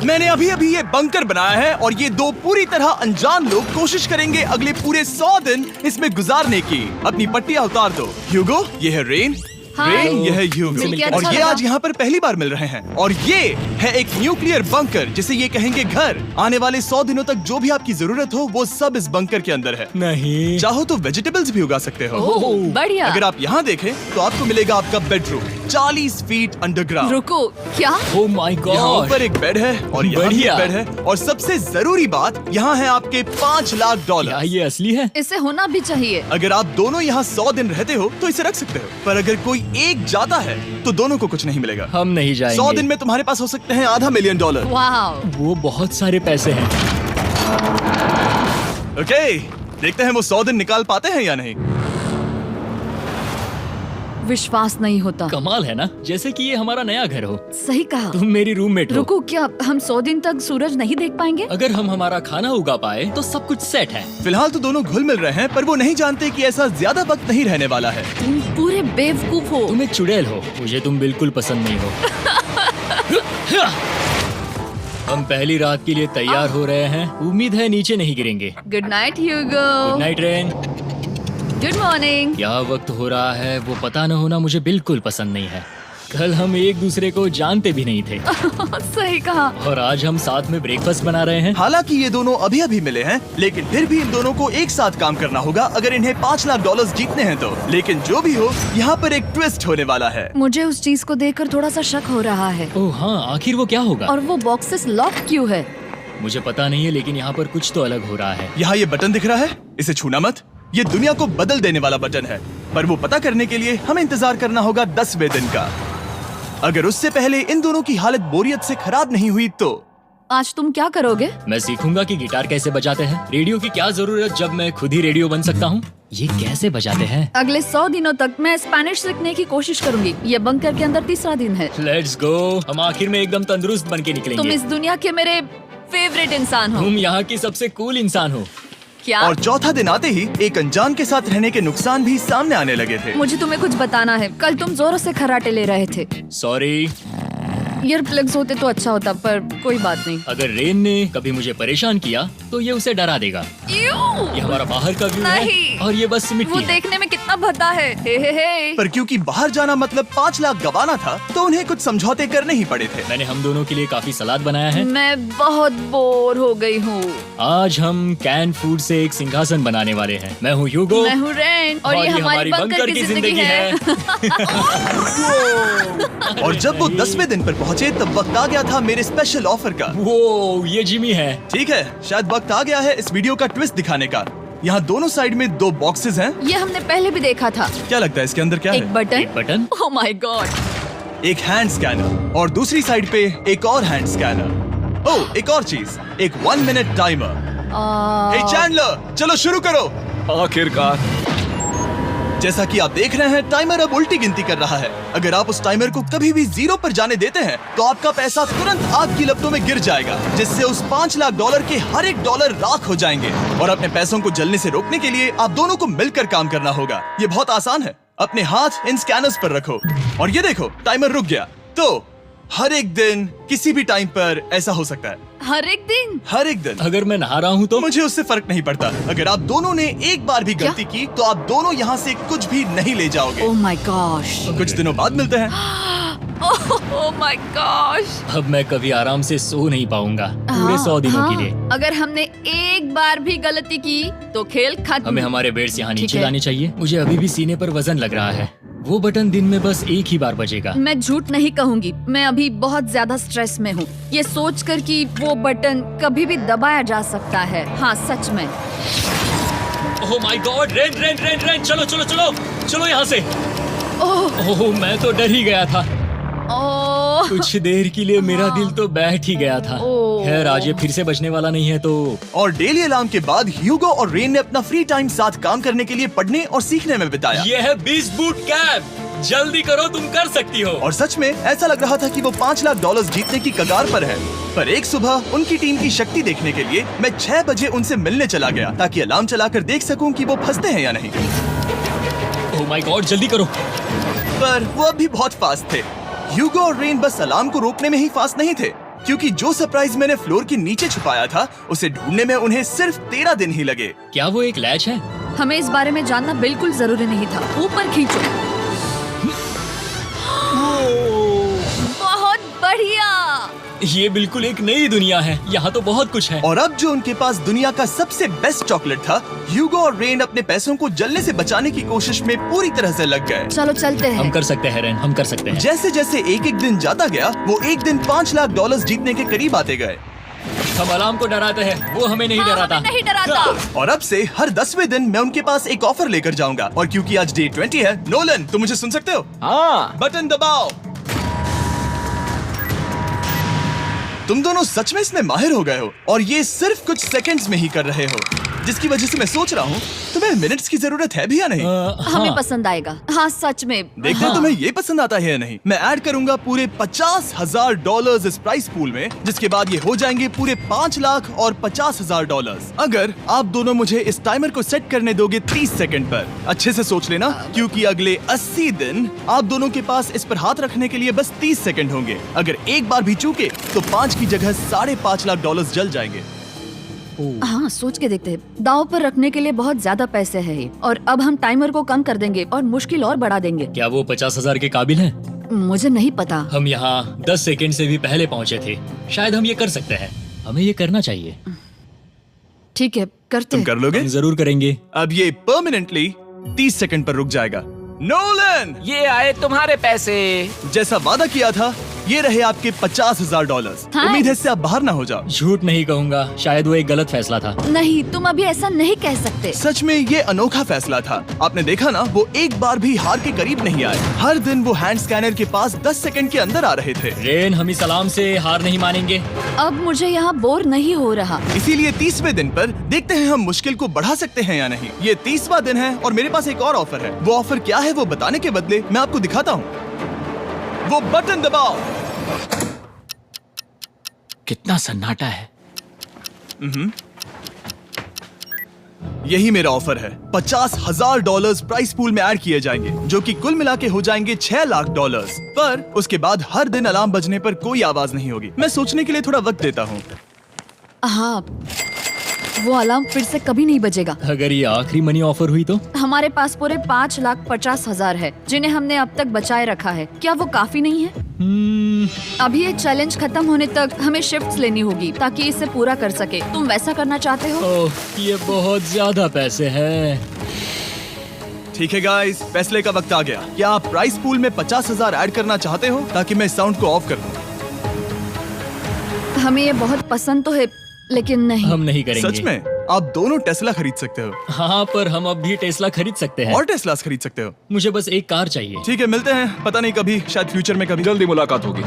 मैंने अभी अभी ये बंकर बनाया है और ये दो पूरी तरह अनजान लोग कोशिश करेंगे अगले पूरे 100 दिन इसमें गुजारने की। अपनी पट्टियां उतार दो। ह्यूगो, ये है रेन। रेन, ये है ह्यूगो। और ये आज यहाँ पर पहली बार मिल रहे हैं। और ये है एक न्यूक्लियर बंकर, जिसे ये कहेंगे घर। आने वाले 100 दिनों तक जो भी आपकी जरूरत हो वो सब इस बंकर के अंदर है। नहीं, चाहो तो वेजिटेबल्स भी उगा सकते हो। बढ़िया। अगर आप यहाँ देखें तो आपको मिलेगा आपका बेडरूम 40 फीट अंडरग्राउंड। रुको, क्या? ओह माय यहाँ गॉड। ऊपर एक बेड है और यहाँ भी बढ़िया। एक बेड है। और सबसे जरूरी बात, यहाँ है आपके $5 लाख। क्या ये असली है? इसे होना भी चाहिए। अगर आप दोनों यहाँ 100 दिन रहते हो तो इसे रख सकते हो, पर अगर कोई एक जाता है तो दोनों को कुछ नहीं मिलेगा। हम नहीं जाएंगे। 100 दिन में तुम्हारे पास हो सकते हैं $500 मिलियन। वाह, वो बहुत सारे पैसे हैं। ओके, देखते हैं वो 100 दिन निकाल पाते हैं या नहीं। विश्वास नहीं होता। कमाल है ना, जैसे कि ये हमारा नया घर हो। सही कहा। तुम मेरी रूममेट हो। रुको, क्या हम 100 दिन तक सूरज नहीं देख पाएंगे? अगर हम हमारा खाना उगा पाए तो सब कुछ सेट है। फिलहाल तो दोनों घुल मिल रहे हैं, पर वो नहीं जानते कि ऐसा ज्यादा वक्त नहीं रहने वाला है। तुम पूरे बेवकूफ हो। तुम एक चुड़ैल हो, मुझे तुम बिल्कुल पसंद नहीं हो। हम पहली रात के लिए तैयार हो रहे हैं। उम्मीद है नीचे नहीं गिरेंगे। Good night Hugo. Good night Rain. Good morning. क्या वक्त हो रहा है वो पता न होना मुझे बिल्कुल पसंद नहीं है। कल हम एक दूसरे को जानते भी नहीं थे सही कहा। और आज हम साथ में ब्रेकफास्ट बना रहे हैं। हालांकि ये दोनों अभी अभी मिले हैं, लेकिन फिर भी इन दोनों को एक साथ काम करना होगा अगर इन्हें $5 लाख जीतने हैं तो। लेकिन जो भी हो, यहाँ पर एक ट्विस्ट होने वाला है। मुझे उस चीज को देखकर थोड़ा सा शक हो रहा है। ओह हाँ, आखिर वो क्या होगा? और वो बॉक्सेस लॉक क्यों है? मुझे पता नहीं है, लेकिन यहाँ पर कुछ तो अलग हो रहा है। यहाँ ये बटन दिख रहा है, इसे छूना मत। ये दुनिया को बदल देने वाला बटन है, पर वो पता करने के लिए हमें इंतजार करना होगा 10वें दिन का। अगर उससे पहले इन दोनों की हालत बोरियत से खराब नहीं हुई तो आज तुम क्या करोगे? मैं सीखूंगा कि गिटार कैसे बजाते हैं। रेडियो की क्या जरूरत जब मैं खुद ही रेडियो बन सकता हूँ। ये कैसे बजाते हैं? अगले 100 दिनों तक मैं स्पेनिश सीखने की कोशिश करूंगी। ये बंकर के अंदर 3रा दिन है। Let's go. हम आखिर में एकदम तंदुरुस्त बन के तुम निकलेंगे। इस दुनिया के मेरे फेवरेट इंसान हो। तुम यहाँ की सबसे कूल इंसान हो। क्या? और चौथा दिन आते ही एक अनजान के साथ रहने के नुकसान भी सामने आने लगे थे। मुझे तुम्हें कुछ बताना है। कल तुम जोरों से खर्राटे ले रहे थे। सॉरी। ईयर प्लग्स होते तो अच्छा होता, पर कोई बात नहीं। अगर रेन ने कभी मुझे परेशान किया तो ये उसे डरा देगा। ये हमारा बाहर का व्यू है नहीं। और ये बस मिट्टी वो है। देखने में कितना भद्दा है। हे। पर क्योंकि बाहर जाना मतलब 5 लाख गवाना था, तो उन्हें कुछ समझौते करने ही पड़े थे। मैंने हम दोनों के लिए काफी सलाद बनाया है। मैं बहुत बोर हो गई हूँ। आज हम कैन फूड से एक सिंहासन बनाने वाले हैं। मैं हूँ ह्यूगो। मैं हूँ रेन और ये हमारी बंकर की जिंदगी है। और जब वो 10वें दिन पर पहुंचे तब वक्त आ गया था मेरे स्पेशल ऑफर का। वो ये जिमी है। ठीक है, शायद वक्त आ गया है इस वीडियो का ट्विस्ट दिखाने का। यहाँ दोनों साइड में 2 बॉक्सेस हैं। ये हमने पहले भी देखा था। क्या लगता है इसके अंदर क्या एक है? Button. Button. Oh my God. एक हैंड स्कैनर और दूसरी साइड पे एक और हैंड स्कैनर। ओह, एक और चीज, एक 1 मिनट टाइमर। हे चैंडलर, चलो शुरू करो। आखिरकार। जैसा कि आप देख रहे हैं, टाइमर अब उल्टी गिनती कर रहा है। अगर आप उस टाइमर को कभी भी 0 पर जाने देते हैं तो आपका पैसा तुरंत आग की लपटों में गिर जाएगा, जिससे उस $5 लाख के हर एक डॉलर राख हो जाएंगे। और अपने पैसों को जलने से रोकने के लिए आप दोनों को मिलकर काम करना होगा। ये बहुत आसान है। अपने हाथ इन स्कैनर्स पर रखो और ये देखो, टाइमर रुक गया। तो हर एक दिन किसी भी टाइम पर ऐसा हो सकता है। हर एक दिन? हर एक दिन। अगर मैं नहा रहा हूँ तो मुझे उससे फर्क नहीं पड़ता। अगर आप दोनों ने एक बार भी गलती की तो आप दोनों यहाँ से कुछ भी नहीं ले जाओगे। Oh my gosh. कुछ दिनों बाद मिलते हैं। Oh my gosh. अब मैं कभी आराम से सो नहीं पाऊंगा पूरे 100 दिनों के लिए। अगर हमने एक बार भी गलती की तो खेल खत्म। हमें हमारे बेड्स यहाँ ठीक नीचे है। लाने चाहिए। मुझे अभी भी सीने पर वजन लग रहा है। वो बटन दिन में बस एक ही बार बजेगा। मैं झूठ नहीं कहूंगी, मैं अभी बहुत ज्यादा स्ट्रेस में हूँ, ये सोचकर कि वो बटन कभी भी दबाया जा सकता है। हाँ, सच में। ओह my God, rain rain rain rain, चलो चलो चलो चलो यहाँ से। ओह मैं तो डर ही गया था। ओह कुछ देर के लिए मेरा दिल तो बैठ ही गया था। ओह। खैर, आज ये फिर से बचने वाला नहीं है तो। और डेली अलार्म के बाद ह्यूगो और रेन ने अपना फ्री टाइम साथ काम करने के लिए पढ़ने और सीखने में बिताया। ये है 20 बूट कैम्प। जल्दी करो, तुम कर सकती हो। और सच में ऐसा लग रहा था कि वो $5 लाख जीतने की कगार पर है। पर एक सुबह उनकी टीम की शक्ति देखने के लिए मैं 6 बजे उनसे मिलने चला गया, ताकि अलार्म चलाकर देख सकूं कि वो फंसते हैं या नहीं। ओह माय गॉड, जल्दी करो। पर वो अब भी बहुत फास्ट थे। ह्यूगो और रेन बस अलार्म को रोकने में ही फास्ट नहीं थे, क्योंकि जो सरप्राइज मैंने फ्लोर के नीचे छुपाया था उसे ढूंढने में उन्हें सिर्फ 13 दिन ही लगे। क्या वो एक लैच है? हमें इस बारे में जानना बिल्कुल जरूरी नहीं था। ऊपर खींचो। बहुत बढ़िया। ये बिल्कुल एक नई दुनिया है। यहाँ तो बहुत कुछ है। और अब जो उनके पास दुनिया का सबसे बेस्ट चॉकलेट था, ह्यूगो और रेन अपने पैसों को जलने से बचाने की कोशिश में पूरी तरह से लग गए। चलो चलते हम हैं। कर सकते हैं रेन, हम कर सकते हैं। जैसे जैसे एक एक दिन जाता गया, वो एक दिन $5 लाख जीतने के करीब आते गए। हम अलार्म को डराते हैं, वो हमें नहीं हाँ, डराता। हमें नहीं डराता। और अब से हर 10वें दिन मैं उनके पास एक ऑफर लेकर जाऊंगा। और क्योंकि आज डे 20 है, नोलन तुम मुझे सुन सकते हो? हाँ। बटन दबाओ। तुम दोनों सच में इसमें माहिर हो गए हो और ये सिर्फ कुछ सेकंड्स में ही कर रहे हो, जिसकी वजह से मैं सोच रहा हूँ तुम्हें मिनट्स की जरूरत है भी या नहीं। हमें हाँ। पसंद आएगा। हाँ सच में। देखते हैं तुम्हें ये पसंद आता है या नहीं। मैं ऐड करूंगा पूरे $50,000 इस प्राइस पूल में, जिसके बाद ये हो जाएंगे पूरे $5 लाख और $50,000 अगर आप दोनों मुझे इस टाइमर को सेट करने दोगे 30 सेकंड पर। अच्छे से सोच लेना, क्योंकि अगले 80 दिन आप दोनों के पास इस पर हाथ रखने के लिए बस 30 सेकंड होंगे। अगर एक बार भी चूके तो 5 की जगह $5.5 लाख जल जाएंगे। हाँ सोच के देखते हैं। दांव पर रखने के लिए बहुत ज्यादा पैसे है ये। और अब हम टाइमर को कम कर देंगे और मुश्किल और बढ़ा देंगे। क्या वो 50,000 के काबिल हैं? मुझे नहीं पता। हम यहाँ 10 सेकंड से भी पहले पहुँचे थे। शायद हम ये कर सकते हैं। हमें ये करना चाहिए। ठीक है करते तुम हैं। कर लोगे? हम जरूर करेंगे। अब ये परमानेंटली 30 सेकंड पर रुक जाएगा। नोलन, ये आए तुम्हारे पैसे। जैसा वादा किया था, ये रहे आपके $50,000। हाँ। उम्मीद है इससे आप बाहर ना हो जाओ। झूठ नहीं कहूँगा, शायद वो एक गलत फैसला था। नहीं तुम अभी ऐसा नहीं कह सकते। सच में ये अनोखा फैसला था। आपने देखा ना, वो एक बार भी हार के करीब नहीं आए। हर दिन वो हैंड स्कैनर के पास 10 सेकंड के अंदर आ रहे थे। रेन, हम इस अलार्म से हार नहीं मानेंगे। अब मुझे यहाँ बोर नहीं हो रहा। इसीलिए 30वें दिन पर देखते हैं हम मुश्किल को बढ़ा सकते हैं या नहीं। ये 30वां दिन है और मेरे पास एक और ऑफर है। वो ऑफर क्या है वो बताने के बदले मैं आपको दिखाता हूँ। वो बटन दबाओ। कितना सन्नाटा है। यही मेरा ऑफर है। $50,000 प्राइस पूल में ऐड किए जाएंगे, जो कि कुल मिला के हो जाएंगे $6 लाख। पर उसके बाद हर दिन अलार्म बजने पर कोई आवाज नहीं होगी। मैं सोचने के लिए थोड़ा वक्त देता हूँ। हाँ वो अलार्म फिर से कभी नहीं बजेगा। अगर ये आखिरी मनी ऑफर हुई तो? हमारे पास पूरे $5,50,000 है, जिन्हें हमने अब तक बचाए रखा है। क्या वो काफी नहीं है? अभी ये चैलेंज खत्म होने तक हमें शिफ्ट्स लेनी होगी ताकि इसे पूरा कर सके। तुम वैसा करना चाहते हो? ओह, ये बहुत ज्यादा पैसे हैं। ठीक है गाइस, फैसले का वक्त आ गया। क्या आप प्राइस पूल में 50,000 ऐड करना चाहते हो ताकि मैं साउंड को ऑफ कर दूं? हमें ये बहुत पसंद तो है, लेकिन नहीं। हम नहीं करेंगे। सच में? आप दोनों टेस्ला खरीद सकते हो हाँ, पर हम अब भी टेस्ला खरीद सकते हैं। और टेस्लास खरीद सकते हो। मुझे बस एक कार चाहिए। ठीक है, मिलते हैं। पता नहीं कभी, शायद फ्यूचर में कभी। जल्दी मुलाकात होगी।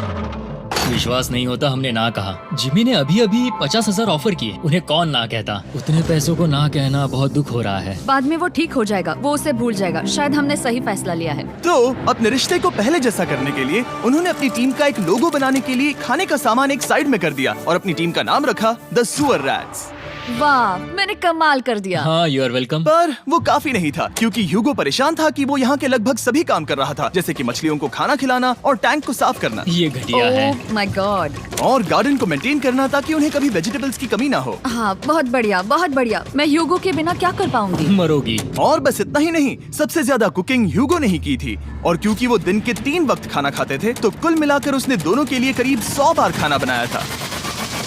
विश्वास नहीं होता हमने ना कहा। जिमी ने अभी अभी 50,000 ऑफर किए। उन्हें कौन ना कहता। उतने पैसों को ना कहना बहुत दुख हो रहा है। बाद में वो ठीक हो जाएगा, वो उसे भूल जाएगा। शायद हमने सही फैसला लिया है। तो अपने रिश्ते को पहले जैसा करने के लिए उन्होंने अपनी टीम का एक लोगो बनाने के लिए खाने का सामान एक साइड में कर दिया और अपनी टीम का नाम रखा द सुअर रैट्स। वाह, मैंने कमाल कर दिया। हाँ, यू आर वेलकम। पर वो काफी नहीं था, क्योंकि ह्यूगो परेशान था कि वो यहाँ के लगभग सभी काम कर रहा था, जैसे कि मछलियों को खाना खिलाना और टैंक को साफ करना ये घटिया है। ओह माय गॉड। और गार्डन को मेंटेन करना ताकि उन्हें कभी वेजिटेबल्स की कमी ना हो। हाँ बहुत बढ़िया, बहुत बढ़िया। मैं ह्यूगो के बिना क्या कर पाऊंगी? मरोगी। और बस इतना ही नहीं, सबसे ज्यादा कुकिंग ह्यूगो ने ही की थी। और क्योंकि वो दिन के 3 वक्त खाना खाते थे, तो कुल मिलाकर उसने दोनों के लिए करीब 100 बार खाना बनाया था।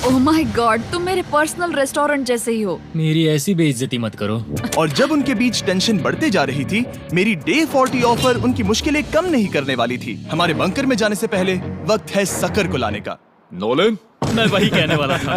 ओह माय गॉड, तुम मेरे पर्सनल रेस्टोरेंट जैसे ही हो। मेरी ऐसी बेइज्जती मत करो। और जब उनके बीच टेंशन बढ़ते जा रही थी, मेरी डे 40 ऑफर उनकी मुश्किलें कम नहीं करने वाली थी। हमारे बंकर में जाने से पहले वक्त है सकर को लाने का। नोलन। मैं वही कहने वाला था।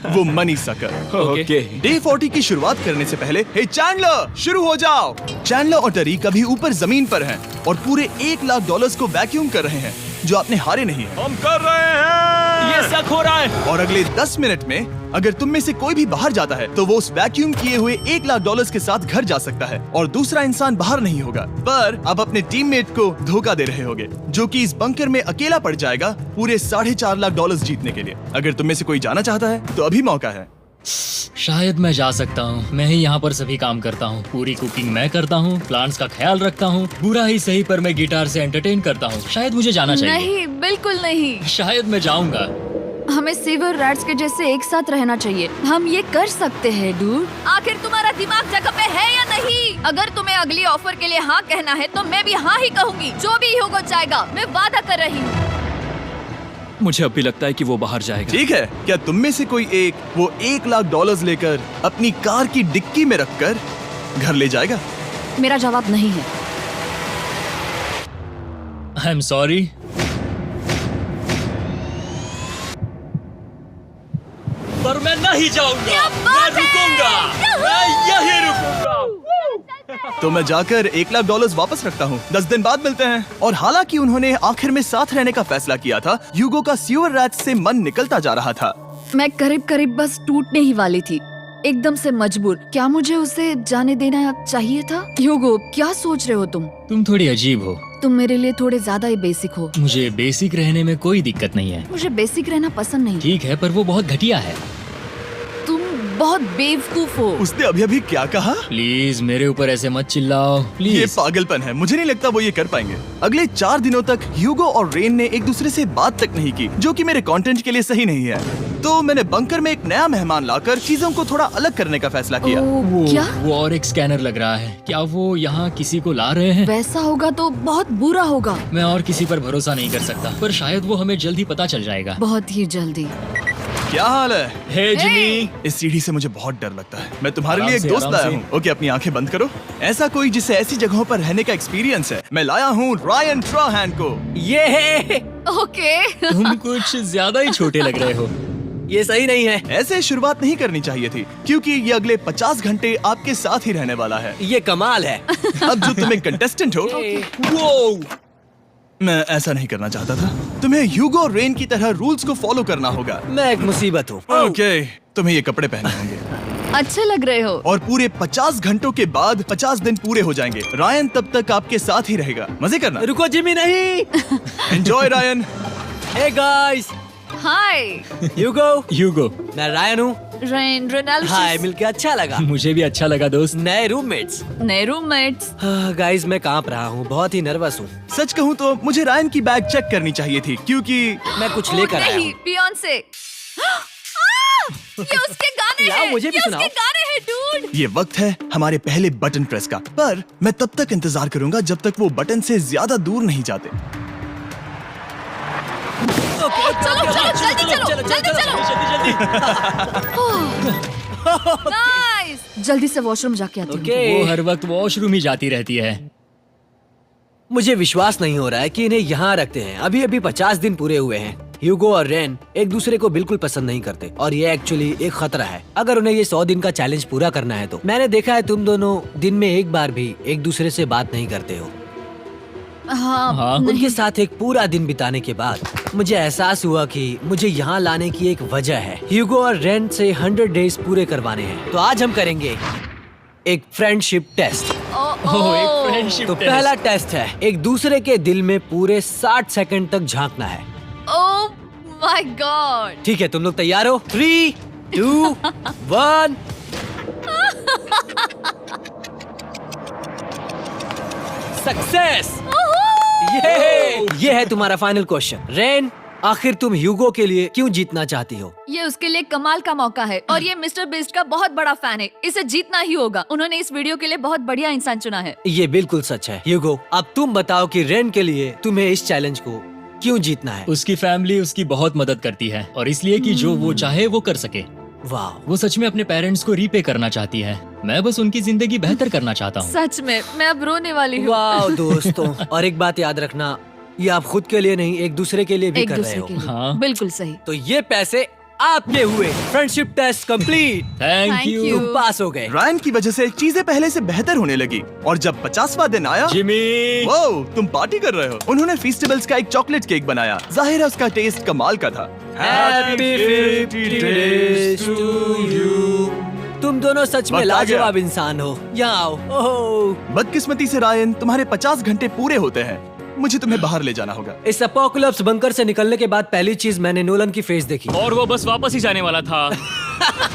वो मनी सकर। ओके। डे 40 की शुरुआत करने से पहले, हे चैंडलर, शुरू हो जाओ। चैंडलर और टरी अभी ऊपर जमीन पर हैं और पूरे $1 लाख को वैक्यूम कर रहे हैं, जो आपने हारे नहीं है। हम कर रहे हैं। ये शक हो रहा है। और अगले 10 मिनट में अगर तुम में से कोई भी बाहर जाता है, तो वो उस वैक्यूम किए हुए $1 लाख के साथ घर जा सकता है और दूसरा इंसान बाहर नहीं होगा। पर आप अपने टीममेट को धोखा दे रहे होगे, जो कि इस बंकर में अकेला पड़ जाएगा पूरे $4.5 लाख जीतने के लिए। अगर तुम में से कोई जाना चाहता है, तो अभी मौका है। शायद मैं जा सकता हूँ। मैं ही यहाँ पर सभी काम करता हूँ। पूरी कुकिंग मैं करता हूँ, प्लांट्स का ख्याल रखता हूँ। बुरा ही सही, पर मैं गिटार से एंटरटेन करता हूँ। शायद मुझे जाना चाहिए। नहीं, बिल्कुल नहीं। शायद मैं जाऊंगा। हमें सीवर रैट्स के जैसे एक साथ रहना चाहिए। हम ये कर सकते हैं डूड। आखिर तुम्हारा दिमाग जगह पे है या नहीं? अगर तुम्हें अगली ऑफर के लिए हाँ कहना है तो मैं भी हाँ ही कहूँगी। जो भी ह्यूगो चाहेगा, मैं वादा कर रही हूँ। मुझे अब भी लगता है कि वो बाहर जाएगा। ठीक है, क्या तुम में से कोई एक वो $1,00,000 लेकर अपनी कार की डिक्की में रखकर घर ले जाएगा? मेरा जवाब नहीं है। I am sorry. पर मैं नहीं जाऊंगा, क्या मैं बात है? रुकूंगा, मैं यही रुकूंगा। तो मैं जाकर $1,00,000 वापस रखता हूँ। 10 दिन बाद मिलते हैं। और हालांकि उन्होंने आखिर में साथ रहने का फैसला किया था, ह्यूगो का सीवर रैट्स से मन निकलता जा रहा था। मैं करीब करीब बस टूटने ही वाली थी, एकदम से मजबूर। क्या मुझे उसे जाने देना चाहिए था? ह्यूगो, क्या सोच रहे हो तुम? तुम थोड़ी अजीब हो। तुम मेरे लिए थोड़े ज्यादा ही बेसिक हो। मुझे बेसिक रहने में कोई दिक्कत नहीं है। मुझे बेसिक रहना पसंद नहीं। ठीक है, पर वो बहुत घटिया है। तुम बहुत बेवकूफ हो। उसने अभी अभी क्या कहा? प्लीज मेरे ऊपर ऐसे मत चिल्लाओ, ये प्लीज। पागलपन है। मुझे नहीं लगता वो ये कर पाएंगे। अगले 4 दिनों तक ह्यूगो और रेन ने एक दूसरे से बात तक नहीं की, जो कि मेरे कंटेंट के लिए सही नहीं है। तो मैंने बंकर में एक नया मेहमान लाकर चीजों को थोड़ा अलग करने का फैसला किया। ओ, क्या? वो और एक स्कैनर लग रहा है। क्या वो यहाँ किसी को ला रहे हैं? वैसा होगा तो बहुत बुरा होगा। मैं और किसी पर भरोसा नहीं कर सकता, पर शायद वो हमें जल्द ही पता चल जाएगा। बहुत ही जल्दी। क्या हाल है? हे जिमी। इस सीढ़ी से मुझे बहुत डर लगता है। मैं तुम्हारे आराम लिए एक से, दोस्त आराम लाया से। हूँ। ओके, अपनी आंखें बंद करो। ऐसा कोई जिसे ऐसी जगहों पर रहने का एक्सपीरियंस है। मैं लाया हूँ रायन ट्राहैन को। ये है, ओके। तुम कुछ ज्यादा ही छोटे लग रहे हो। ये सही नहीं है। ऐसे शुरुआत नहीं करनी चाहिए थी, क्योंकि ये अगले 50 घंटे आपके साथ ही रहने वाला है। ये कमाल है। अब जो तुम एक कंटेस्टेंट हो, वो मैं ऐसा नहीं करना चाहता था। तुम्हें ह्यूगो और रेन की तरह रूल्स को फॉलो करना होगा। मैं एक मुसीबत हूँ। ओके, तुम्हें ये कपड़े पहनने होंगे। अच्छे लग रहे हो। और पूरे 50 घंटों के बाद 50 दिन पूरे हो जाएंगे। रायन तब तक आपके साथ ही रहेगा। मजे करना। रुको जिमी, नहीं। Enjoy Ryan. हे गाइस, हाय ह्यूगो, मैं रायन हूँ। Rain, Reginald. हाय, मिलके अच्छा लगा। मुझे भी अच्छा लगा दोस्त। नए रूममेट्स। नए रूममेट्स। गाइस, मैं कांप रहा हूँ, बहुत ही नर्वस हूँ। सच कहूँ तो मुझे रायन की बैग चेक करनी चाहिए थी, क्योंकि मैं कुछ लेकर आया नहीं, हूँ। बियॉन्से। ये उसके गाने लाओ, हैं। मुझे भी ये सुनाओ। उसके गाने हैं, डूड। ये वक्त है हमारे पहले बटन प्रेस का। पर मैं तब तक इंतजार करूंगा जब तक वो बटन से ज्यादा दूर नहीं जाते। चलो, जल्दी नाइस। जल्दी से वॉशरूम जाके आती हूँ। वो हर वक्त वॉशरूम ही जाती रहती है। मुझे विश्वास नहीं हो रहा है कि इन्हें यहाँ रखते हैं। अभी अभी 50 दिन पूरे हुए हैं। ह्यूगो और रेन एक दूसरे को बिल्कुल पसंद नहीं करते और ये एक्चुअली एक खतरा है। अगर उन्हें ये 100 दिन का चैलेंज पूरा करना है तो। मैंने देखा है तुम दोनों दिन में एक बार भी एक दूसरे से बात नहीं करते हो। हाँ, उनके साथ एक पूरा दिन बिताने के बाद मुझे एहसास हुआ कि मुझे यहाँ लाने की एक वजह है। ह्यूगो और रेन से 100 डेज पूरे करवाने हैं। तो आज हम करेंगे एक फ्रेंडशिप टेस्ट। एक फ्रेंडशिप तो पहला टेस्ट है, एक दूसरे के दिल में पूरे 60 सेकंड तक झांकना है। ओह माय गॉड। ठीक है, तुम लोग तैयार हो? 3, 2, 1। सक्सेस। ये है तुम्हारा फाइनल क्वेश्चन। रेन, आखिर तुम ह्यूगो के लिए क्यों जीतना चाहती हो? ये उसके लिए कमाल का मौका है और ये मिस्टर बीस्ट का बहुत बड़ा फैन है। इसे जीतना ही होगा। उन्होंने इस वीडियो के लिए बहुत बढ़िया इंसान चुना है। ये बिल्कुल सच है। ह्यूगो, अब तुम बताओ कि रेन के लिए तुम्हें इस चैलेंज को क्यों जीतना है? उसकी फैमिली उसकी बहुत मदद करती है और इसलिए कि जो वो चाहे वो कर सके। वाह, वो सच में अपने पेरेंट्स को रीपे करना चाहती है। मैं बस उनकी जिंदगी बेहतर करना चाहता हूँ। सच में मैं अब रोने वाली हूँ। वाह दोस्तों। और एक बात याद रखना, ये आप खुद के लिए नहीं, एक दूसरे के लिए भी एक कर रहे दूसरे हो। के लिए। हाँ। बिल्कुल सही। तो ये पैसे आपके हुए। Friendship test complete. Thank Thank you you। तुम पास हो गए। रायन की वजह से चीजें पहले से बेहतर होने लगी। और जब 50वां दिन आया, जिमी। वो तुम पार्टी कर रहे हो। उन्होंने फेस्टिवल्स का एक चॉकलेट केक बनाया। जाहिर है उसका टेस्ट कमाल का था। Happy 50 days to you। तुम दोनों सच में वक्त आ गया। लाजवाब इंसान हो। यहाँ आओ। ओह, बदकिस्मती से रायन, तुम्हारे 50 घंटे पूरे होते हैं। मुझे तुम्हें बाहर ले जाना होगा। इस अपोकलिप्स बंकर से निकलने के बाद पहली चीज मैंने नोलन की फेस देखी। और वो बस वापस ही जाने वाला था।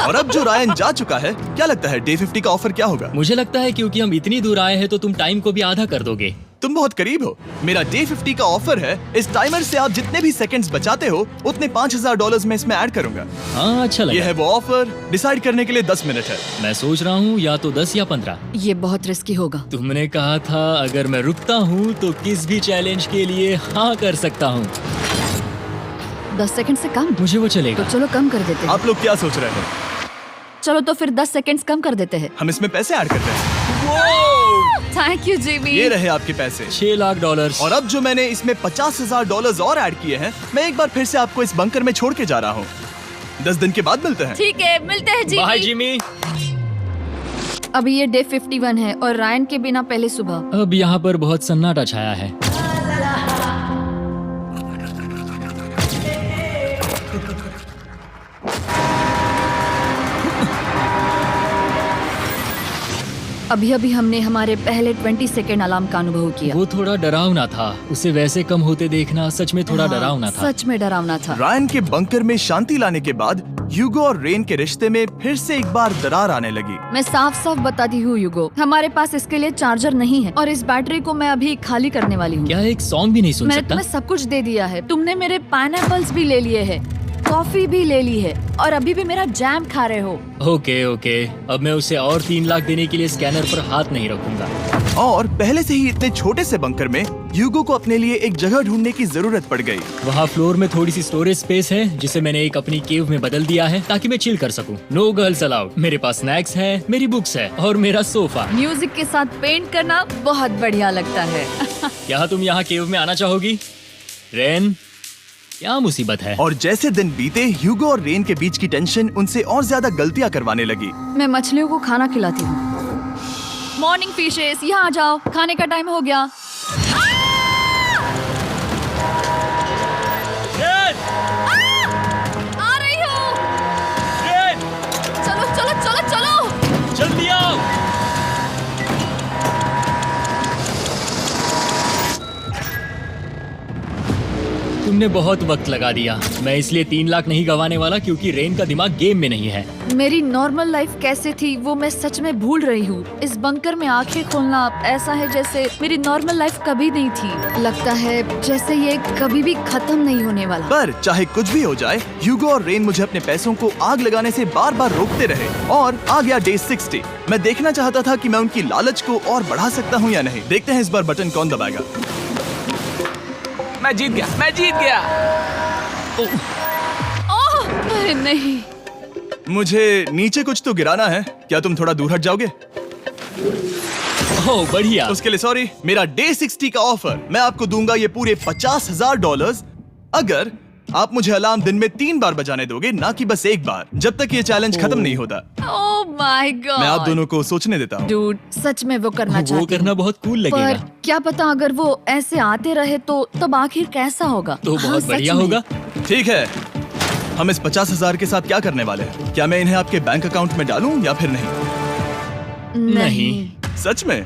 और अब जो रायन जा चुका है, क्या लगता है डे 50 का ऑफर क्या होगा? मुझे लगता है क्योंकि हम इतनी दूर आए हैं तो तुम टाइम को भी आधा कर दोगे। तुम बहुत करीब हो। मेरा डे 50 का ऑफर है। इस टाइमर से आप जितने भी सेकंड्स बचाते हो उतने $5000 में इसमें ऐड करूंगा। हाँ, अच्छा ये लगा। है वो ऑफर। डिसाइड करने के लिए 10 मिनट है। मैं सोच रहा हूँ या तो 10 या 15। ये बहुत रिस्की होगा। तुमने कहा था अगर मैं रुकता हूँ तो किस भी चैलेंज के लिए हाँ कर सकता हूँ। 10 सेकंड से कम? मुझे वो तो चलेगा। चलो कम कर देते हैं। आप लोग क्या सोच रहे हो? चलो तो फिर 10 सेकंड्स कम कर देते हैं। हम इसमें पैसे ऐड करते हैं। Thank you Jimmy. ये रहे आपके पैसे। $6 लाख। और अब जो मैंने इसमें $50,000 और ऐड किए हैं, मैं एक बार फिर से आपको इस बंकर में छोड़ के जा रहा हूँ। 10 दिन के बाद मिलते हैं। ठीक है, मिलते हैं बाय जिमी। जिमी। अभी ये डे 51 है और रायन के बिना पहले सुबह। अब यहाँ पर बहुत सन्नाटा छाया है। अभी अभी हमने हमारे पहले 20 सेकेंड अलार्म का अनुभव किया। वो थोड़ा डरावना था। उसे वैसे कम होते देखना सच में थोड़ा हाँ, डरावना था। सच में डरावना था। रायन के बंकर में शांति लाने के बाद ह्यूगो और रेन के रिश्ते में फिर से एक बार दरार आने लगी। मैं साफ साफ बताती हूँ यूगो, हमारे पास इसके लिए चार्जर नहीं है और इस बैटरी को मैं अभी खाली करने वाली हूँ। क्या एक सॉन्ग भी नहीं सुन मैंने सकता? तुम्हें सब कुछ दे दिया है। तुमने मेरे पाइनएप्पल्स भी ले लिए हैं, कॉफी भी ले ली है और अभी भी मेरा जैम खा रहे हो। ओके ओके, अब मैं उसे और 3 लाख देने के लिए स्कैनर पर हाथ नहीं रखूंगा। और पहले से ही इतने छोटे से बंकर में ह्यूगो को अपने लिए एक जगह ढूंढने की जरूरत पड़ गई। वहाँ फ्लोर में थोड़ी सी स्टोरेज स्पेस है जिसे मैंने एक अपनी केव में बदल दिया है ताकि मैं चिल कर सकूं। No girls allowed. मेरे पास स्नैक्स है, मेरी बुक्स है और मेरा सोफा। म्यूजिक के साथ पेंट करना बहुत बढ़िया लगता है। क्या तुम यहाँ केव में आना चाहोगी? रेन, क्या मुसीबत है? और जैसे दिन बीते, ह्यूगो और रेन के बीच की टेंशन उनसे और ज्यादा गलतियां करवाने लगी। मैं मछलियों को खाना खिलाती हूँ। मॉर्निंग फिशेस, यहाँ आ जाओ, खाने का टाइम हो गया। रेन! आ रही हूँ। रेन! चलो चलो चलो चलो। जल्दी आओ! तुमने बहुत वक्त लगा दिया। मैं इसलिए 3 लाख नहीं गंवाने वाला क्योंकि रेन का दिमाग गेम में नहीं है। मेरी नॉर्मल लाइफ कैसे थी वो मैं सच में भूल रही हूँ। इस बंकर में आंखें खोलना ऐसा है जैसे मेरी नॉर्मल लाइफ कभी नहीं थी। लगता है जैसे ये कभी भी खत्म नहीं होने वाला। पर चाहे कुछ भी हो जाए, ह्यूगो और रेन मुझे अपने पैसों को आग लगाने से बार बार रोकते रहे। और आ गया डे 60। मैं देखना चाहता था कि मैं उनकी लालच को और बढ़ा सकता हूँ या नहीं। देखते हैं इस बार बटन कौन दबाएगा। मैं जीत गया, मैं जीत गया। ओह, अरे नहीं। मुझे नीचे कुछ तो गिराना है। क्या तुम थोड़ा दूर हट जाओगे? ओह बढ़िया। उसके लिए सॉरी। मेरा डे 60 का ऑफर, मैं आपको दूंगा ये पूरे $50,000 अगर आप मुझे अलार्म दिन में 3 बार बजाने दोगे, ना कि बस एक बार, जब तक ये चैलेंज खत्म नहीं होता। ओह माय गॉड। मैं आप दोनों को सोचने देता हूँ। डूड, सच में वो करना वो चाहती करना हूँ। बहुत कूल पर लगेगा। क्या पता अगर वो ऐसे आते रहे तो तब आखिर कैसा होगा। तो हाँ, बहुत सच बढ़िया में। होगा। ठीक है, हम इस 50,000 के साथ क्या करने वाले हैं? क्या मैं इन्हें आपके बैंक अकाउंट में डालूं या फिर नहीं? नहीं। सच में?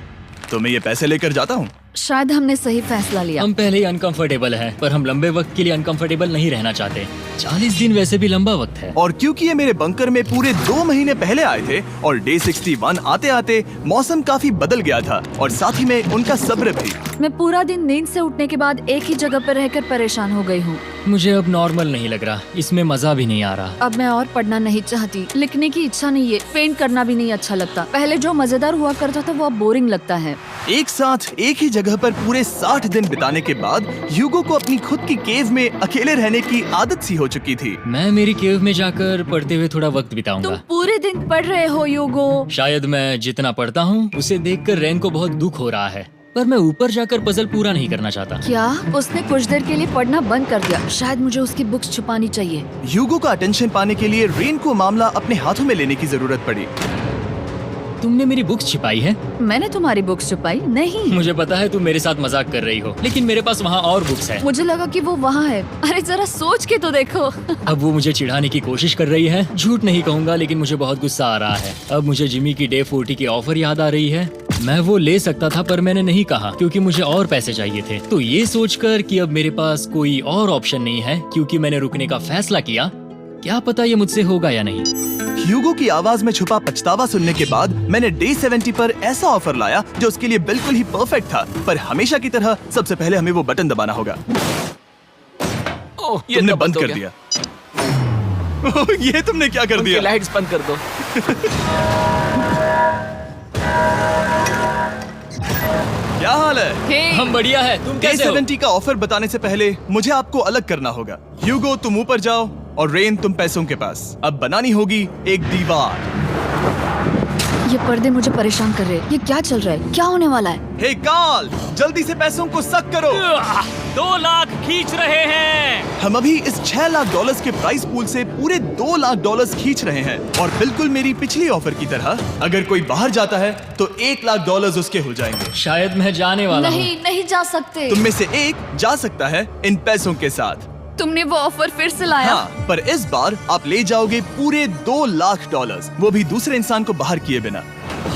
तो मैं ये पैसे लेकर जाता हूँ। शायद हमने सही फैसला लिया। हम पहले ही अनकंफर्टेबल हैं, पर हम लंबे वक्त के लिए अनकंफर्टेबल नहीं रहना चाहते। 40 दिन वैसे भी लंबा वक्त है। और क्योंकि ये मेरे बंकर में पूरे 2 महीने पहले आए थे और डे 61 आते आते मौसम काफी बदल गया था और साथ ही में उनका सब्र भी। मैं पूरा दिन नींद से उठने के बाद एक ही जगह पर रहकर परेशान हो गई हूँ। मुझे अब नॉर्मल नहीं लग रहा, इसमें मजा भी नहीं आ रहा। अब मैं और पढ़ना नहीं चाहती, लिखने की इच्छा नहीं है, पेंट करना भी नहीं अच्छा लगता। पहले जो मजेदार हुआ करता था वो अब बोरिंग लगता है। एक साथ एक ही जगह पर पूरे 60 दिन बिताने के बाद ह्यूगो को अपनी खुद की केव में अकेले रहने की आदत सी हो चुकी थी। मैं मेरी केव में जाकर पढ़ते हुए थोड़ा वक्त तुम बिताऊंगा। पूरे दिन पढ़ रहे हो यूगो। शायद मैं जितना पढ़ता हूँ उसे देखकर रेन को बहुत दुख हो रहा है, पर मैं ऊपर जाकर पजल पूरा नहीं करना चाहता। क्या उसने कुछ देर के लिए पढ़ना बंद कर दिया? शायद मुझे उसकी बुक्स छुपानी चाहिए। ह्यूगो का अटेंशन पाने के लिए रेन को मामला अपने हाथों में लेने की जरूरत पड़ी। तुमने मेरी बुक्स छिपाई है? मैंने तुम्हारी बुक्स छुपाई नहीं। मुझे पता है तुम मेरे साथ मजाक कर रही हो, लेकिन मेरे पास वहाँ और बुक्स है। मुझे लगा कि वो वहाँ है। अरे जरा सोच के तो देखो। अब वो मुझे चिढ़ाने की कोशिश कर रही है। झूठ नहीं कहूंगा, लेकिन मुझे बहुत गुस्सा आ रहा है। अब मुझे जिमी की डे 40 की ऑफर याद आ रही है। मैं वो ले सकता था पर मैंने नहीं कहा क्योंकि मुझे और पैसे चाहिए थे। तो ये सोचकर कि अब मेरे पास कोई और ऑप्शन नहीं है क्योंकि मैंने रुकने का फैसला किया, क्या पता ये मुझसे होगा या नहीं। ह्यूगो की आवाज में छुपा पछतावा सुनने के बाद मैंने डे 70 पर ऐसा ऑफर लाया जो उसके लिए बिल्कुल ही परफेक्ट था। पर हमेशा की तरह सबसे पहले हमें वो बटन दबाना होगा। ओह, ये तुमने तो बंद हो कर गया। दिया। ये तुमने क्या कर उनकी दिया? लाइट्स बंद कर दो। क्या हाल है? हे, हम बढ़िया है, तुम डे कैसे हो? 70 का ऑफर बताने से पहले मुझे आपको अलग करना होगा। ह्यूगो तुम ऊपर जाओ और रेन तुम पैसों के पास। अब बनानी होगी एक दीवार। ये पर्दे मुझे परेशान कर रहे हैं। ये क्या चल रहा है? क्या होने वाला है? हे कार्ल, जल्दी से पैसों को सक करो। 2 लाख खींच रहे हैं। हम अभी इस $6 लाख के प्राइस पूल से पूरे $2 लाख खींच रहे हैं और बिल्कुल मेरी पिछली ऑफर की तरह अगर कोई बाहर जाता है तो $1 लाख उसके हो जाएंगे। शायद मैं जाने वाला हूँ। नहीं जा सकते। तुम में से एक जा सकता है इन पैसों के साथ। तुमने वो ऑफर फिर से लाया? हाँ, पर इस बार आप ले जाओगे पूरे $2 लाख, वो भी दूसरे इंसान को बाहर किए बिना।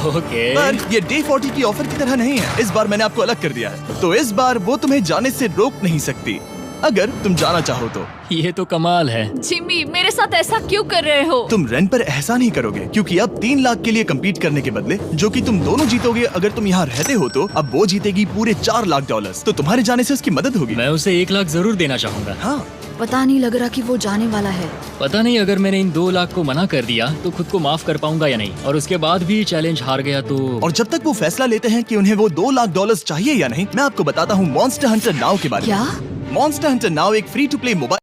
ओके। पर ये डे 40 की ऑफर की तरह नहीं है। इस बार मैंने आपको अलग कर दिया है, तो इस बार वो तुम्हें जाने से रोक नहीं सकती अगर तुम जाना चाहो तो। ये तो कमाल है। जिमी, मेरे साथ ऐसा क्यों कर रहे हो? तुम रेन पर एहसान नहीं करोगे क्योंकि अब 3 लाख के लिए कम्पीट करने के बदले जो कि तुम दोनों जीतोगे अगर तुम यहाँ रहते हो, तो अब वो जीतेगी पूरे $4 लाख। तो तुम्हारे जाने से उसकी मदद होगी। मैं उसे 1 लाख जरूर देना चाहूंगा। हाँ, पता नहीं लग रहा कि वो जाने वाला है। पता नहीं अगर मैंने इन 2 लाख को मना कर दिया तो खुद को माफ कर पाऊंगा या नहीं, और उसके बाद भी चैलेंज हार गया तो। और जब तक वो फैसला लेते हैं कि उन्हें वो $2 लाख चाहिए या नहीं, मैं आपको बताता हूँ मॉन्स्टर हंटर नाउ के बारे में। क्या? मॉन्स्टर हंटर नाउ एक फ्री टू प्ले मोबाइल।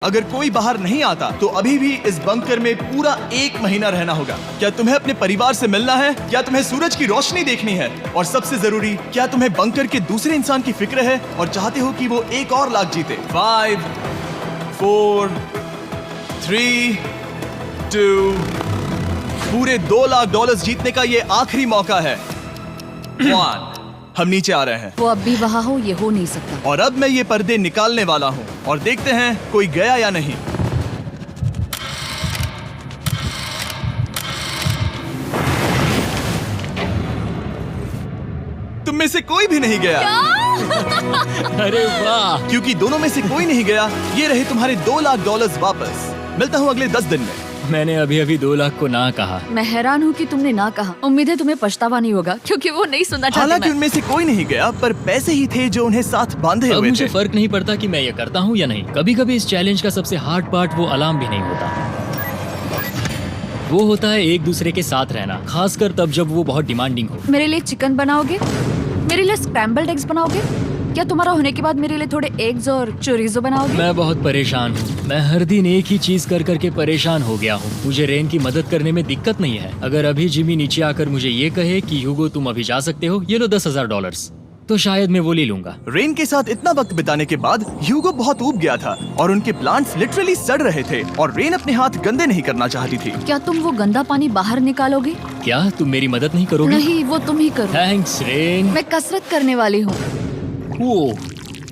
अगर कोई बाहर नहीं आता तो अभी भी इस बंकर में पूरा 1 महीना रहना होगा। क्या तुम्हें अपने परिवार से मिलना है? क्या तुम्हें सूरज की रोशनी देखनी है? और सबसे जरूरी, क्या तुम्हें बंकर के दूसरे इंसान की फिक्र है और चाहते हो कि वो 1 और लाख जीते? 5, 4, 3, 2, पूरे $2 लाख जीतने का ये आखिरी मौका है। 1, हम नीचे आ रहे हैं वो अब भी वहाँ हो, ये हो नहीं सकता। और अब मैं ये पर्दे निकालने वाला हूँ और देखते हैं कोई गया या नहीं। तुम में से कोई भी नहीं गया। अरे वाह। क्योंकि दोनों में से कोई नहीं गया, ये रहे तुम्हारे $2 लाख वापस। मिलता हूँ अगले 10 दिन में। मैंने अभी अभी 2 लाख को ना कहा। मैं हैरान हूँ कि तुमने ना कहा। उम्मीद है तुम्हें पछतावा नहीं होगा क्योंकि वो नहीं सुनना चाहते। हालांकि उनमें से कोई नहीं गया, पर पैसे ही थे जो उन्हें साथ बांधे अब हुए मुझे थे। फर्क नहीं पड़ता कि मैं ये करता हूँ या नहीं। कभी कभी इस चैलेंज का सबसे हार्ड पार्ट वो अलार्म भी नहीं होता, वो होता है एक दूसरे के साथ रहना, खासकर तब जब वो बहुत डिमांडिंग हो। मेरे लिए चिकन बनाओगे? मेरे लिए स्क्रैम्बल्ड एग्स बनाओगे? क्या तुम्हारा होने के बाद मेरे लिए थोड़े एग्स और चोरिजो बनाओगे? मैं बहुत परेशान हूँ। मैं हर दिन एक ही चीज कर करके परेशान हो गया हूँ। मुझे रेन की मदद करने में दिक्कत नहीं है। अगर अभी जिमी नीचे आकर मुझे ये कहे कि ह्यूगो तुम अभी जा सकते हो, ये लो $10,000, तो शायद मैं वो ले लूंगा। रेन के साथ इतना वक्त बिताने के बाद ह्यूगो बहुत ऊब गया था और उनके प्लांट्स लिटरली सड़ रहे थे और रेन अपने हाथ गंदे नहीं करना चाहती थी। क्या तुम वो गंदा पानी बाहर निकालोगे? क्या तुम मेरी मदद नहीं करोगी? नहीं, वो तुम ही करो। Thanks rain. मैं कसरत करने वाली हूँ। ओ,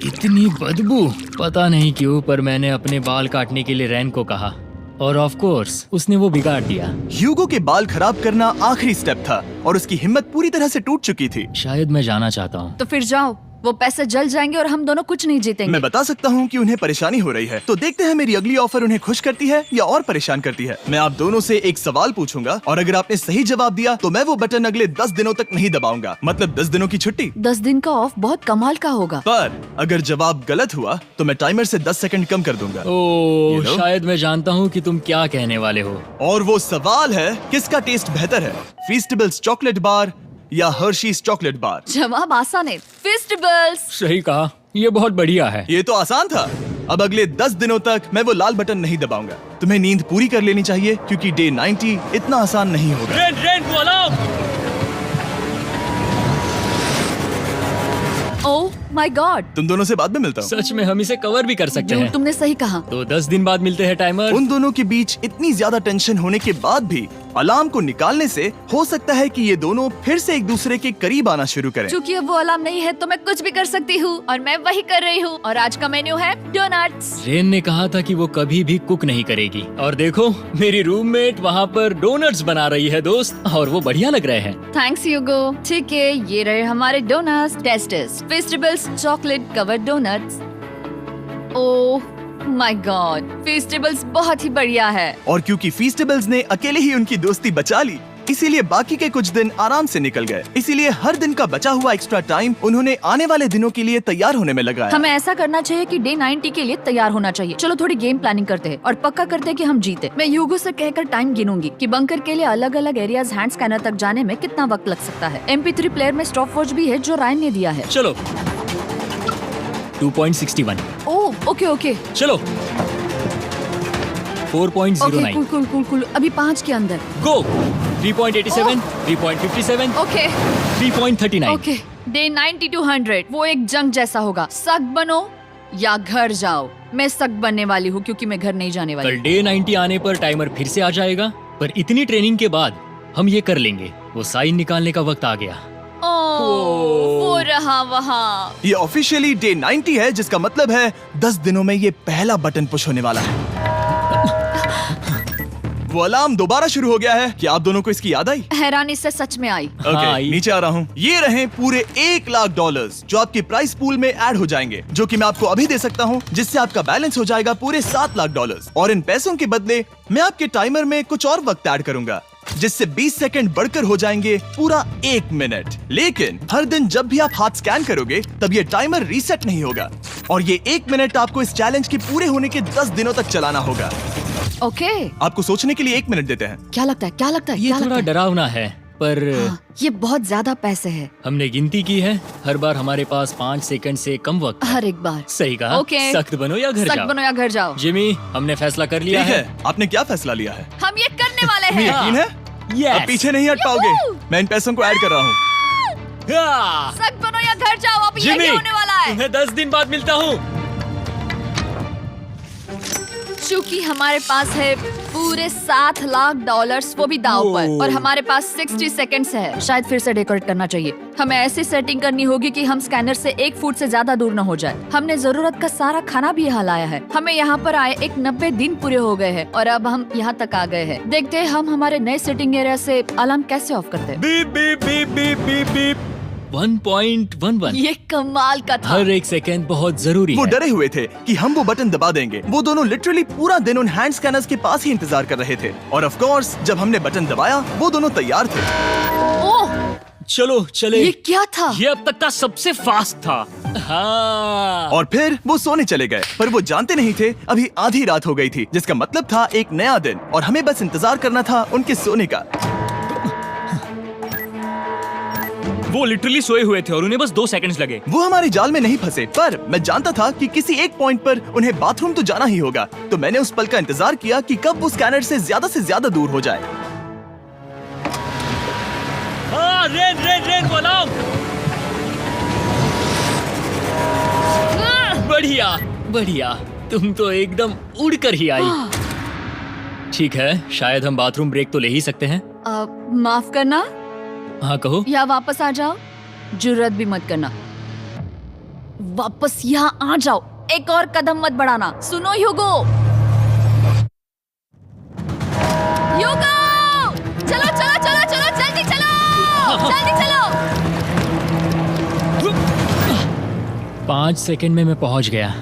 इतनी बदबू। पता नहीं क्यों, पर मैंने अपने बाल काटने के लिए रेन को कहा और ऑफ कोर्स उसने वो बिगाड़ दिया। ह्यूगो के बाल खराब करना आखिरी स्टेप था और उसकी हिम्मत पूरी तरह से टूट चुकी थी। शायद मैं जाना चाहता हूँ। तो फिर जाओ, वो पैसे जल जाएंगे और हम दोनों कुछ नहीं जीतेंगे। मैं बता सकता हूँ कि उन्हें परेशानी हो रही है, तो देखते हैं मेरी अगली ऑफर उन्हें खुश करती है या और परेशान करती है। मैं आप दोनों से एक सवाल पूछूंगा और अगर आपने सही जवाब दिया तो मैं वो बटन अगले 10 दिनों तक नहीं दबाऊंगा, मतलब 10 दिनों की छुट्टी। 10 दिन का ऑफ बहुत कमाल का होगा। पर अगर जवाब गलत हुआ तो मैं टाइमर से 10 सेकंड कम कर दूंगा। ओ, You know? शायद मैं जानता हूँ कि तुम क्या कहने वाले हो। और वो सवाल है, किसका टेस्ट बेहतर है, फीस्टेबल्स चॉकलेट बार या हर्शीज चॉकलेट बार? जवाब आसान है, फेस्टिवल्स। सही कहा, ये बहुत बढ़िया है। ये तो आसान था। अब अगले 10 दिनों तक मैं वो लाल बटन नहीं दबाऊंगा। तुम्हें नींद पूरी कर लेनी चाहिए क्योंकि डे 90 इतना आसान नहीं होगा। रेन को अलार्म। ओह माय गॉड, तुम दोनों से बाद में मिलता हूँ। सच में हम इसे कवर भी कर सकते हैं। तुमने सही कहा। तो 10 दिन बाद मिलते हैं टाइमर। उन दोनों के बीच इतनी ज्यादा टेंशन होने के बाद भी अलार्म को निकालने से हो सकता है कि ये दोनों फिर से एक दूसरे के करीब आना शुरू करें। क्योंकि अब वो अलार्म नहीं है तो मैं कुछ भी कर सकती हूँ और मैं वही कर रही हूँ। और आज का मेन्यू है डोनट्स। रेन ने कहा था कि वो कभी भी कुक नहीं करेगी, और देखो मेरी रूममेट वहाँ पर डोनट्स बना रही है दोस्त, और वो बढ़िया लग रहे हैं। Thanks Hugo. ठीक है, ये रहे हमारे donuts. Testers festivals chocolate covered donuts. Oh my God, festivals बहुत ही बढ़िया है। और क्योंकि फीस्टेबल्स ने अकेले ही उनकी दोस्ती बचा ली, इसीलिए बाकी के कुछ दिन आराम से निकल गए। इसीलिए हर दिन का बचा हुआ एक्स्ट्रा टाइम उन्होंने आने वाले दिनों के लिए तैयार होने में लगाया। हमें ऐसा करना चाहिए कि डे 90 के लिए तैयार होना चाहिए। चलो थोड़ी गेम प्लानिंग करते हैं और पक्का करते हैं कि हम जीते। मैं ह्यूगो से कहकर टाइम गिनूंगी कि बंकर के लिए अलग अलग एरियाज हैंड स्कैनर तक जाने में कितना वक्त लग सकता है। MP3 प्लेयर में स्टॉप वॉच भी है जो रायन ने दिया है। चलो 2.61। ओह ओके ओके चलो 4.09। Okay cool cool cool cool. अभी 5 के अंदर। गो 3.87, 3.57, ओके 3.39। ओके। डे 90 to 100 वो एक जंग जैसा होगा। सख्त बनो या घर जाओ। मैं सख्त बनने वाली हूँ क्योंकि मैं घर नहीं जाने वाली। कल डे 90 आने पर टाइमर फिर से आ जाएगा, पर इतनी ट्रेनिंग के बाद हम ये कर लेंगे। वो साइन निकालने का वक्त आ गया। वो रहा वहाँ। ये ऑफिशियली डे 90 है, जिसका मतलब है 10 दिनों में ये पहला बटन पुश होने वाला है। वो अलार्म दोबारा शुरू हो गया है। क्या आप दोनों को इसकी याद आई? हैरानी से सच में आई। ओके, हाँ, नीचे आ रहा हूँ। ये रहे पूरे $1,00,000 जो आपके प्राइस पूल में ऐड हो जाएंगे, जो कि मैं आपको अभी दे सकता हूँ, जिससे आपका बैलेंस हो जाएगा पूरे $7,00,000। और इन पैसों के बदले मैं आपके टाइमर में कुछ और वक्त ऐड करूंगा, जिससे 20 सेकंड बढ़कर हो जाएंगे पूरा 1 मिनट। लेकिन हर दिन जब भी आप हाथ स्कैन करोगे तब ये टाइमर रीसेट नहीं होगा, और ये 1 मिनट आपको इस चैलेंज के पूरे होने के 10 दिनों तक चलाना होगा। ओके। आपको सोचने के लिए 1 मिनट देते हैं। क्या लगता है? क्या लगता है? ये क्या थोड़ा लगता है? डरावना है, पर हाँ, ये बहुत ज्यादा पैसे हैं। हमने गिनती की है, हर बार हमारे पास 5 सेकंड से कम वक्त है। हर एक बार। सही कहा। ओके। सख्त बनो या घर सख्त जाओ। बनो या घर जाओ। जिमी, हमने फैसला कर लिया ठीक है। है, आपने क्या फैसला लिया है? हम ये करने वाले तुम्हें हैं। यकीन है? Yes! अब पीछे नहीं हट पाओगे। यूहू! मैं इन पैसों को ऐड कर रहा हूँ। हाँ! सख्त बनो या घर जाओ। अब जिमी, यही होने वाला है। तुम्हें 10 दिन बाद मिलता हूँ। चूंकि हमारे पास है पूरे $7,00,000 वो भी दाव पर, और हमारे पास 60 सेकंड्स है। शायद फिर से डेकोरेट करना चाहिए। हमें ऐसी सेटिंग करनी होगी कि हम स्कैनर से 1 फुट से ज्यादा दूर न हो जाए। हमने जरूरत का सारा खाना भी यहाँ लाया है। हमें यहाँ पर आए 90 दिन पूरे हो गए हैं और अब हम यहाँ तक आ गए हैं। देखते हैं हम हमारे नए सेटिंग एरिया से अलार्म कैसे ऑफ करते हैं। Beep beep beep beep beep beep 1.11। ये कमाल का था। हर एक सेकंड बहुत जरूरी वो है। डरे हुए थे कि हम वो बटन दबा देंगे। वो दोनों लिटरली पूरा दिन उन हैंड स्कैनर्स के पास ही इंतजार कर रहे थे, और ऑफ कोर्स जब हमने बटन दबाया वो दोनों तैयार थे। ओह, चलो चले। ये क्या था? ये अब तक का सबसे फास्ट था। हाँ। और फिर वो सोने चले गए, पर वो जानते नहीं थे अभी आधी रात हो गई थी, जिसका मतलब था एक नया दिन, और हमें बस इंतजार करना था उनके सोने का। वो लिटरली सोए हुए थे और उन्हें बस 2 सेकंड्स लगे। वो हमारे जाल में नहीं फंसे, पर मैं जानता था कि किसी एक पॉइंट पर उन्हें बाथरूम तो जाना ही होगा, तो मैंने उस पल का इंतजार किया कि कब वो स्कैनर से ज्यादा दूर हो जाए। हाँ, रेन रेन रेन वो अलार्म। बढ़िया बढ़िया, तुम तो एकदम उड़कर ही आई। ठीक है, शायद हम बाथरूम ब्रेक तो ले ही सकते हैं। माफ करना हाँ कहो। या वापस आ जाओ। जुर्रत भी मत करना। वापस यहाँ आ जाओ। एक और कदम मत बढ़ाना। सुनो ह्यूगो। ह्यूगो! चलो चलो चलो चलो जल्दी चलो जल्दी चलो। 5 सेकंड में मैं पहुंच गया,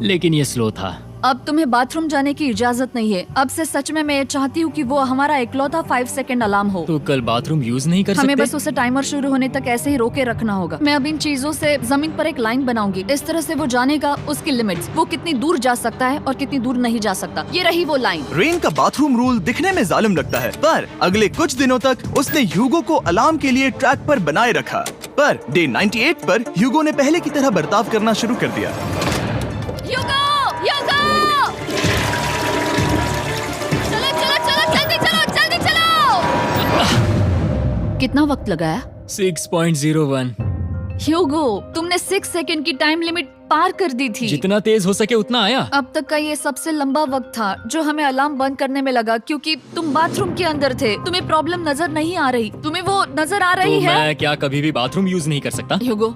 लेकिन ये स्लो था। अब तुम्हें बाथरूम जाने की इजाजत नहीं है। अब से सच में मैं चाहती हूँ कि वो हमारा इकलौता 5 सेकंड अलार्म हो। तो कल बाथरूम यूज नहीं कर हमें सकते? बस उसे टाइमर शुरू होने तक ऐसे ही रोके रखना होगा। मैं अब इन चीजों से जमीन पर एक लाइन बनाऊंगी। इस तरह से वो जानेगा उसकी लिमिट्स, वो कितनी दूर जा सकता है और कितनी दूर नहीं जा सकता। ये रही वो लाइन। रेन का बाथरूम रूल दिखने में जालिम लगता है, पर अगले कुछ दिनों तक उसने ह्यूगो को अलार्म के लिए ट्रैक पर बनाए रखा। पर डे 98 पर ह्यूगो ने पहले की तरह बर्ताव करना शुरू कर दिया। ह्यूगो! ह्यूगो! चलो चलो चलो जल्दी चलो जल्दी चलो। कितना वक्त लगाया? 6.01। ह्यूगो, तुमने 6 सेकंड की टाइम लिमिट पार कर दी थी। जितना तेज हो सके उतना आया। अब तक का ये सबसे लंबा वक्त था जो हमें अलार्म बंद करने में लगा, क्योंकि तुम बाथरूम के अंदर थे। तुम्हें प्रॉब्लम नजर नहीं आ रही। तुम्हें वो नजर आ रही तो है? मैं क्या कभी भी बाथरूम यूज नहीं कर सकता? ह्यूगो,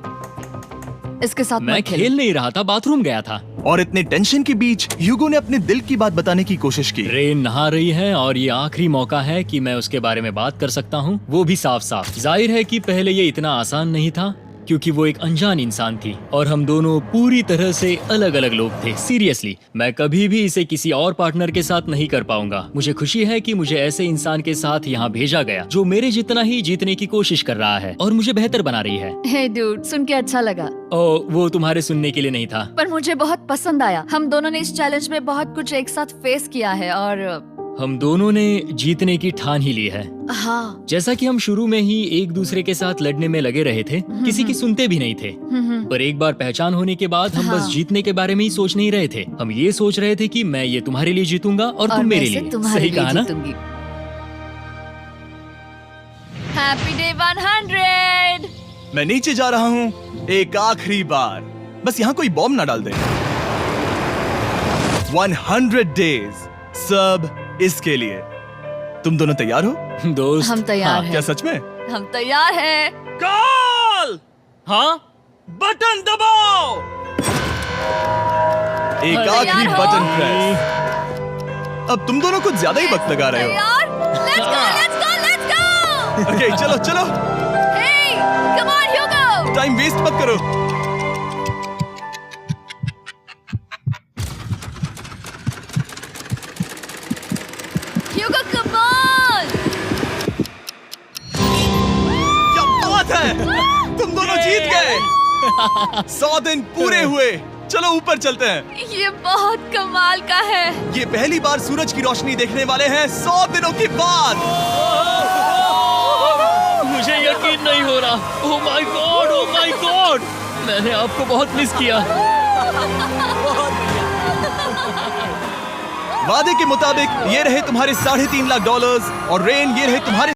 इसके साथ मैं मत खेलो। खेल नहीं रहा था, बाथरूम गया था। और इतने टेंशन के बीच ह्यूगो ने अपने दिल की बात बताने की कोशिश की। रेन नहा रही है और ये आखिरी मौका है कि मैं उसके बारे में बात कर सकता हूँ, वो भी साफ साफ। जाहिर है कि पहले ये इतना आसान नहीं था, क्योंकि वो एक अनजान इंसान थी और हम दोनों पूरी तरह से अलग अलग लोग थे। सीरियसली, मैं कभी भी इसे किसी और पार्टनर के साथ नहीं कर पाऊंगा। मुझे खुशी है कि मुझे ऐसे इंसान के साथ यहाँ भेजा गया जो मेरे जितना ही जीतने की कोशिश कर रहा है और मुझे बेहतर बना रही है। हे डूड, सुन के अच्छा लगा, ओ, वो तुम्हारे सुनने के लिए नहीं था। पर मुझे बहुत पसंद आया। हम दोनों ने इस चैलेंज में बहुत कुछ एक साथ फेस किया है और हम दोनों ने जीतने की ठान ही ली है। हाँ। जैसा कि हम शुरू में ही एक दूसरे के साथ लड़ने में लगे रहे थे, किसी की सुनते भी नहीं थे। पर एक बार पहचान होने के बाद हम बस हाँ। जीतने के बारे में ही सोच नहीं रहे थे। हम ये सोच रहे थे कि मैं ये तुम्हारे लिए जीतूंगा और तुम मैं मेरे इसे लिए। तुम्हारे सही लिए कहा ना? जीतूंगी। Happy day 100। मैं नीचे जा रहा हूँ एक आखिरी बार, बस यहाँ कोई बॉम्ब ना डाल दे। 100 डेज, सब इसके लिए। तुम दोनों तैयार हो? दोस्त, हम तैयार हाँ, हैं। क्या सच में? हम तैयार हैं। कॉल। हाँ, बटन दबाओ। एक अरे आखिरी यार हो। Button press. अब तुम दोनों कुछ ज्यादा ही वक्त लगा रहे हो। तैयार? Let's go, let's go, let's go! Okay, चलो चलो, Hey, come on, Hugo! Time waste मत करो। Hugo, come on! क्या बात है, तुम दोनों जीत गए। 100 दिन पूरे हुए। चलो ऊपर चलते हैं। ये बहुत कमाल का है। ये पहली बार सूरज की रोशनी देखने वाले हैं 100 दिनों के बाद। मुझे यकीन नहीं हो रहा। ओह my God, oh my God, मैंने आपको बहुत मिस किया। वादे के मुताबिक ये रहे तुम्हारे $3.5 लाख और रेन ये रहे तुम्हारे